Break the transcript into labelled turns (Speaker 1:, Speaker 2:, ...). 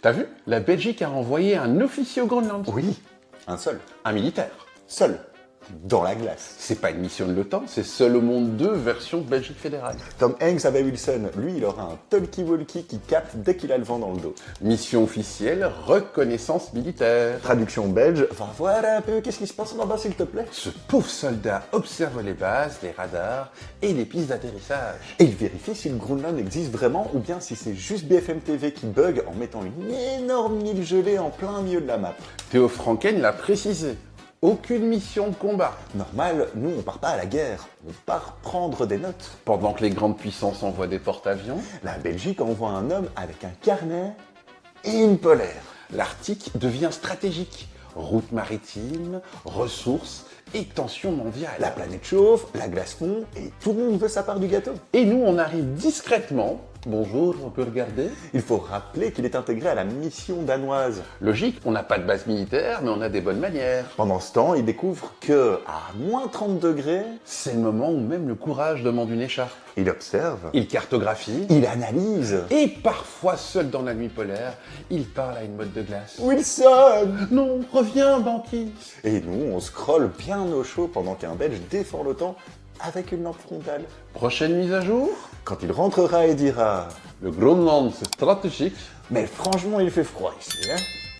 Speaker 1: T'as vu? La Belgique a envoyé un officier au Groenland.
Speaker 2: Oui, un seul.
Speaker 1: Un militaire.
Speaker 2: Seul. Dans la glace.
Speaker 1: C'est pas une mission de l'OTAN, c'est Seul au monde 2 version Belgique fédérale.
Speaker 2: Tom Hanks avec Wilson, lui, il aura un talkie-walkie qui capte dès qu'il a le vent dans le dos.
Speaker 1: Mission officielle, reconnaissance militaire.
Speaker 2: Traduction belge, va voir un peu qu'est-ce qui se passe là-bas s'il te plaît.
Speaker 1: Ce pauvre soldat observe les bases, les radars et les pistes d'atterrissage.
Speaker 2: Et il vérifie si le Groenland existe vraiment ou bien si c'est juste BFM TV qui bug en mettant une énorme île gelée en plein milieu de la map.
Speaker 1: Théo Franken l'a précisé. Aucune mission de combat.
Speaker 2: Normal, nous on part pas à la guerre, on part prendre des notes.
Speaker 1: Pendant que les grandes puissances envoient des porte-avions,
Speaker 2: La Belgique envoie un homme avec un carnet et une polaire.
Speaker 1: l'Arctique devient stratégique. Route maritime, ressources et tensions mondiales.
Speaker 2: La planète chauffe, la glace fond et tout le monde veut sa part du gâteau.
Speaker 1: Et nous, on arrive discrètement. Bonjour, on peut regarder?
Speaker 2: Il faut rappeler qu'il est intégré à la mission danoise.
Speaker 1: Logique, on n'a pas de base militaire, mais on a des bonnes manières.
Speaker 2: Pendant ce temps, il découvre que, à moins 30 degrés,
Speaker 1: C'est le moment où même le courage demande une écharpe.
Speaker 2: il observe,
Speaker 1: Il cartographie.
Speaker 2: il analyse.
Speaker 1: Et parfois, seul dans la nuit polaire, il parle à une motte de glace.
Speaker 2: Wilson!
Speaker 1: Non, reviens, banquise.
Speaker 2: Et nous, on scrolle bien au chaud pendant qu'un Belge défend l'OTAN avec une lampe frontale.
Speaker 1: Prochaine mise à jour?
Speaker 2: Quand il rentrera et dira
Speaker 1: Le Groenland, c'est stratégique.
Speaker 2: « Mais franchement, il fait froid ici, hein ?»